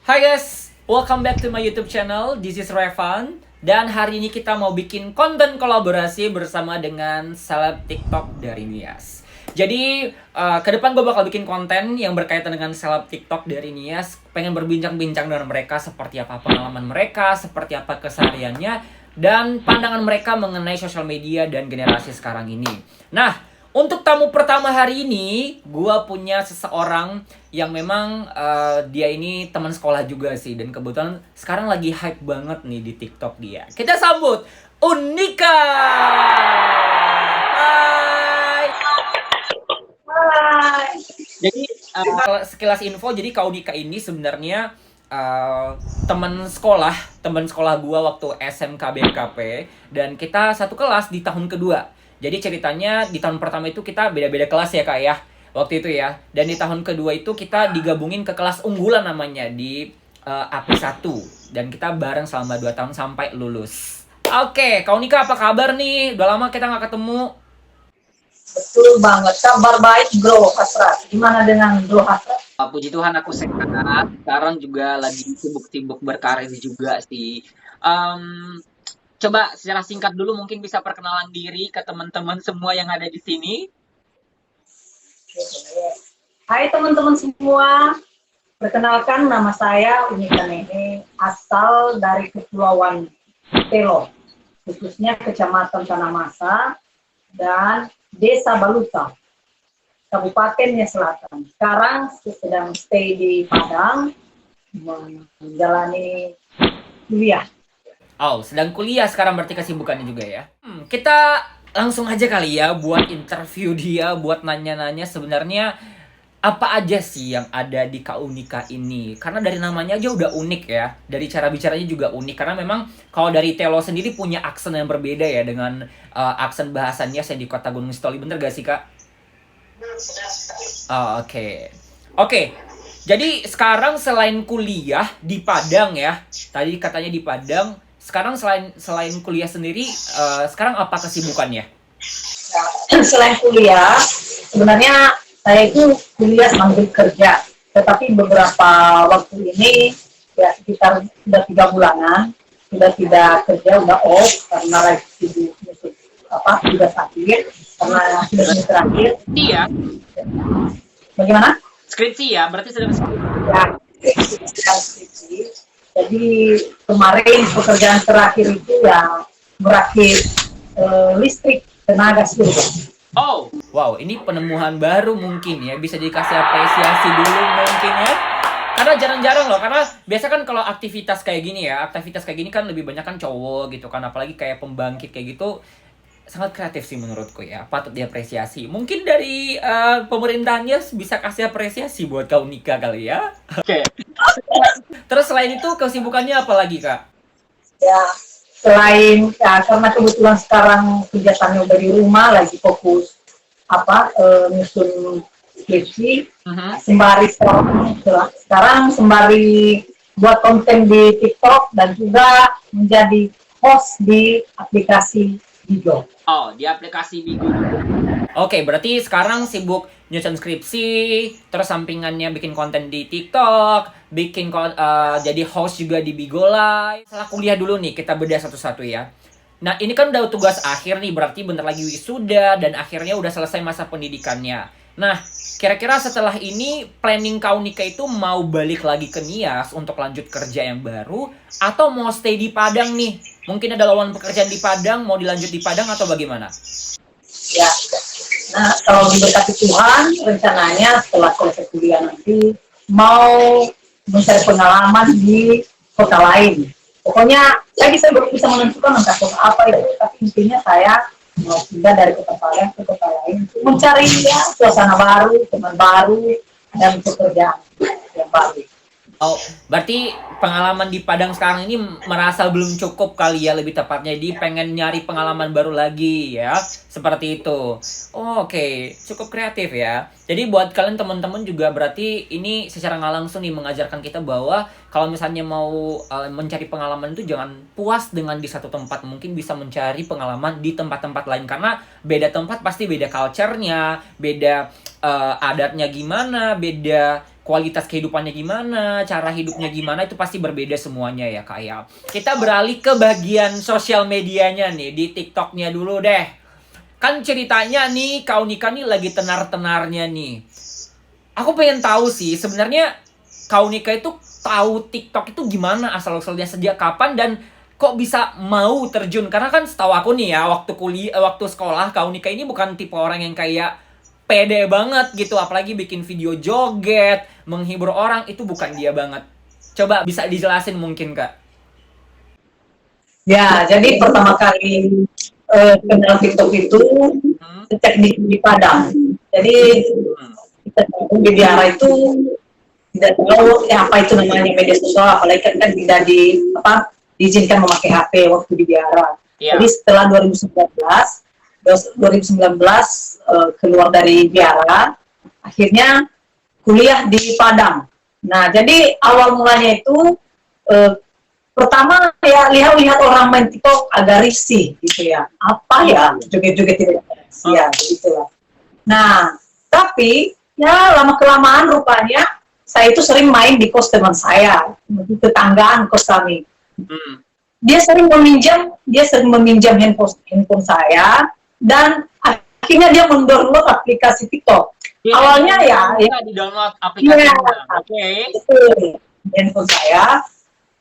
Hai guys, welcome back to my YouTube channel. This is Revan. Dan hari ini kita mau bikin konten kolaborasi bersama dengan seleb TikTok dari Nias. Jadi ke depan gue bakal bikin konten yang berkaitan dengan seleb TikTok dari Nias. Pengen berbincang-bincang dengan mereka seperti apa pengalaman mereka, seperti apa kesehariannya, dan pandangan mereka mengenai sosial media dan generasi sekarang ini. Nah, untuk tamu pertama hari ini, gue punya seseorang yang memang dia ini teman sekolah juga sih. Dan kebetulan sekarang lagi hype banget nih di TikTok dia. Kita sambut Unika! Hai! Hai. Jadi sekilas info, jadi Kak Unika ini sebenarnya teman sekolah gue waktu SMK BMKP. Dan kita satu kelas di tahun kedua. Jadi ceritanya di tahun pertama itu kita beda-beda kelas ya Kak ya, waktu itu ya. Dan di tahun kedua itu kita digabungin ke kelas unggulan namanya di AP1. Dan kita bareng selama 2 tahun sampai lulus. Oke, Kak Unika apa kabar nih? Udah lama kita nggak ketemu. Betul banget, kabar baik bro Hasrat. Gimana dengan bro Hasrat? Puji Tuhan aku sehat. Sekarang juga lagi sibuk-sibuk berkarir juga sih. Coba secara singkat dulu mungkin bisa perkenalan diri ke teman-teman semua yang ada di sini. Hai teman-teman semua, perkenalkan nama saya Unika Nehe, asal dari Kepulauan Telo, khususnya Kecamatan Tanah dan Desa Baluta, Kabupaten Nias Selatan. Sekarang sedang stay di Padang, menjalani kuliah. Oh, sedang kuliah sekarang berarti kesibukannya juga ya. Kita langsung aja kali ya buat interview dia, buat nanya-nanya sebenarnya apa aja sih yang ada di Kak Unika ini. Karena dari namanya aja udah unik ya. Dari cara bicaranya juga unik. Karena memang kalau dari Telo sendiri punya aksen yang berbeda ya dengan aksen bahasanya saya di Kota Gunung Sitoli. Bener gak sih Kak? Oh, oke. Oke. Jadi sekarang selain kuliah di Padang ya. Tadi katanya di Padang. Sekarang selain kuliah sendiri, sekarang apa kesibukannya? Nah, selain kuliah, sebenarnya saya itu kuliah sambil kerja. Tetapi beberapa waktu ini, ya sekitar sudah 3 bulanan, sudah tidak kerja, udah off karena lagi sibuk sudah sakit, karena sudah terakhir. Iya. Bagaimana? Skripsi ya, berarti sudah skripsi. Ya, skripsi. Jadi kemarin pekerjaan terakhir itu ya merakit listrik tenaga surya. Oh, wow, ini penemuan baru mungkin ya, bisa dikasih apresiasi dulu mungkin ya. Karena jarang-jarang loh, karena biasa kan kalau aktivitas kayak gini kan lebih banyak kan cowok gitu kan, apalagi kayak pembangkit kayak gitu, sangat kreatif sih menurutku ya, patut diapresiasi. Mungkin dari pemerintahannya bisa kasih apresiasi buat Kak Unika kali ya. Oke. Terus selain itu kesibukannya apa lagi Kak? Ya, selain ya karena kebetulan sekarang kegiatannya dari rumah lagi fokus nyusun skripsi, sembari sekarang sembari buat konten di TikTok dan juga menjadi host di aplikasi Bigo. Oh, di aplikasi Bigo. Oke, berarti sekarang sibuk nyusun skripsi, terus sampingannya bikin konten di TikTok, jadi host juga di Bigo Live. Setelah kuliah dulu nih, kita bedah satu-satu ya. Nah, ini kan udah tugas akhir nih, berarti bentar lagi wisuda, dan akhirnya udah selesai masa pendidikannya. Nah, kira-kira setelah ini, planning Kak Unika itu mau balik lagi ke Nias untuk lanjut kerja yang baru, atau mau stay di Padang nih? Mungkin ada lowongan pekerjaan di Padang, mau dilanjut di Padang atau bagaimana? Ya, nah kalau diberkati Tuhan, rencananya setelah selesai kuliah nanti mau mencari pengalaman di kota lain. Pokoknya lagi saya belum bisa menentukan entah kota apa itu, tapi intinya saya mau pindah dari kota Padang ke kota lain untuk mencari ya suasana baru, teman baru, dan pekerjaan yang baru. Oh, berarti pengalaman di Padang sekarang ini merasa belum cukup kali ya, lebih tepatnya di pengen nyari pengalaman baru lagi ya, seperti itu. Oh, oke, cukup kreatif ya. Jadi buat kalian teman-teman juga berarti ini secara nggak langsung nih mengajarkan kita bahwa kalau misalnya mau mencari pengalaman itu jangan puas dengan di satu tempat, mungkin bisa mencari pengalaman di tempat-tempat lain karena beda tempat pasti beda culture-nya, beda adatnya gimana, beda kualitas kehidupannya gimana, cara hidupnya gimana, itu pasti berbeda semuanya ya Kak ya. Kita beralih ke bagian sosial medianya nih, di TikToknya dulu deh. Kan ceritanya nih, Kak Unika nih lagi tenar-tenarnya nih. Aku pengen tahu sih, sebenarnya Kak Unika itu tahu TikTok itu gimana, asal-usulnya sejak kapan, dan kok bisa mau terjun? Karena kan setahu aku nih ya, waktu kuliah, waktu sekolah, Kak Unika ini bukan tipe orang yang kayak pede banget gitu, apalagi bikin video joget, menghibur orang, itu bukan dia banget. Coba bisa dijelasin mungkin Kak? Ya, jadi pertama kali kenal TikTok itu Hmm, sejak di Padang. Jadi hmm, kita tahu di Biara itu tidak tahu ya apa itu namanya media sosial, apalagi kan tidak diizinkan memakai HP waktu di Biara. Jadi iya. setelah 2019 keluar dari Biara, akhirnya kuliah di Padang. Nah, jadi awal mulanya itu eh, pertama ya lihat-lihat orang main TikTok agak risih gitu ya. Apa ya joget-joget tidak ya begitulah. Nah, tapi ya lama kelamaan rupanya saya itu sering main di kos teman saya, di tetanggaan kos kami. Hmm. Dia sering meminjam handphone saya, dan akhirnya dia mendownload aplikasi TikTok. Dia Awalnya ya, bisa di-download ya aplikasinya. Oke. itu handphone saya.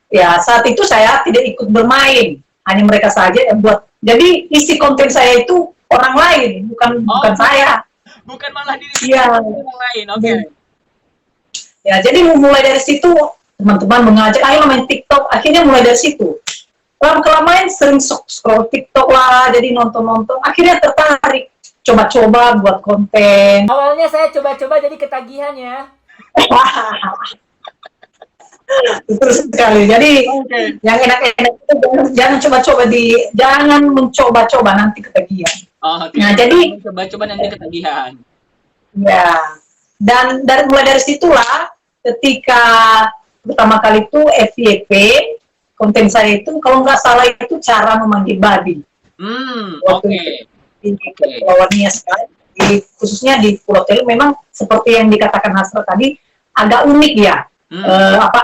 Ya saat itu saya tidak ikut bermain, hanya mereka saja yang buat. Jadi isi konten saya itu orang lain, bukan Oh, bukan saya. bukan malah diri Iya. orang lain. Oke. Ya, jadi mulai dari situ teman-teman mengajak, ayo main TikTok. Akhirnya mulai dari situ. Lama kelamaan sering scroll TikTok lah, jadi nonton-nonton. Akhirnya tertarik, coba-coba buat konten. Awalnya saya coba-coba jadi ketagihan ya. Betul sekali. Jadi Oke. yang enak-enak itu jangan mencoba-coba nanti ketagihan. Oh, Nah, tidak jadi coba-coba nanti ketagihan. ya, dan mulai dari situlah ketika pertama kali itu FYP, konten saya itu kalau nggak salah itu cara memanggil babi. Oke. Di Kepulauan Nias kan, khususnya di Pulau Telu memang seperti yang dikatakan Hasra tadi agak unik ya.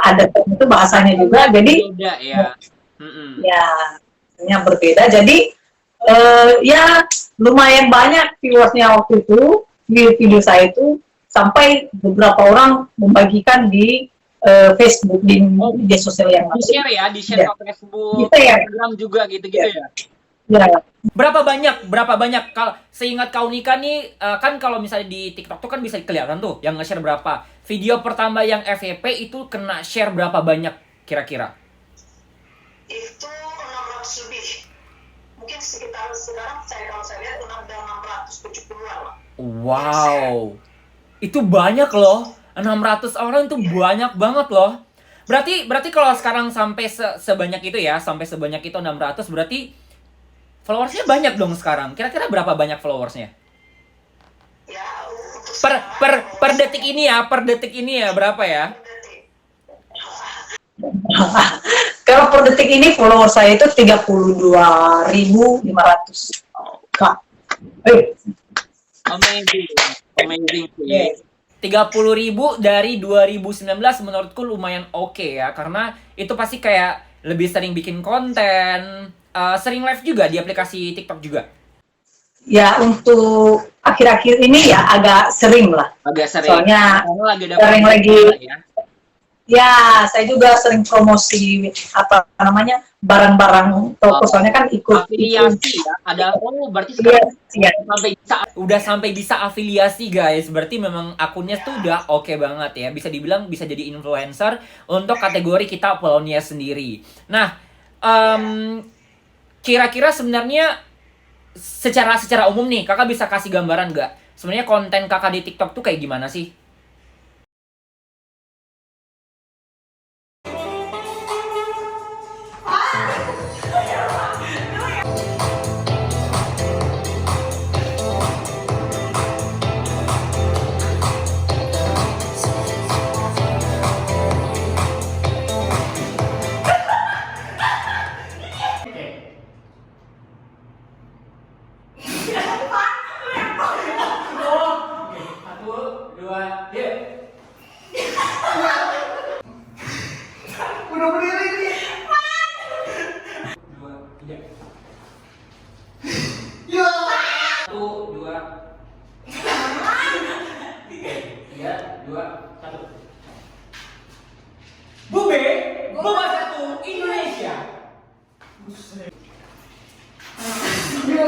Ada itu bahasanya juga, jadi Beda ya. ya berbeda. Jadi ya lumayan banyak viewersnya waktu itu, video saya itu sampai beberapa orang membagikan di Facebook, di media sosial yang lain. Di-share ya, di-share ke Facebook, Gitu ya. Instagram juga gitu-gitu ya. Ya, Berapa banyak kalau seingat Kak Unika nih, kan kalau misalnya di TikTok tuh kan bisa kelihatan tuh yang nge-share berapa. Video pertama yang FYP itu kena share berapa banyak kira-kira? itu 600 lebih. Mungkin sekitar sekarang kalau saya lihat udah 670-an lah. Wow. Itu banyak loh. 600 orang itu banyak banget loh. Berarti kalau sekarang sampai sebanyak itu ya, sampai sebanyak itu 600, berarti followersnya banyak dong sekarang. Kira-kira berapa banyak followersnya? Ya, Per detik ini ya, berapa ya? Kalau per detik ini follower saya itu 32.500. Kak. Amazing sih. 30.000 dari 2019 menurutku lumayan oke ya, karena itu pasti kayak lebih sering bikin konten, sering live juga di aplikasi TikTok juga. Ya, untuk akhir-akhir ini ya agak sering lah. Agak sering. Soalnya lagi sering lagi. ya. Ya, saya juga sering promosi barang-barang toko. Soalnya kan ikut afiliasi ya. Ada berarti sekarang sampai bisa afiliasi guys. Berarti memang akunnya tuh udah oke banget ya. Bisa dibilang bisa jadi influencer untuk kategori kita Polonia sendiri. Nah, kira-kira sebenarnya secara umum nih, kakak bisa kasih gambaran nggak? Sebenarnya konten kakak di TikTok tuh kayak gimana sih? Satu, dua, belum berdiri nih. 2, 3. Ya. 1, 2. 3, 2, 1. Bube, boba 1 Indonesia. Ya.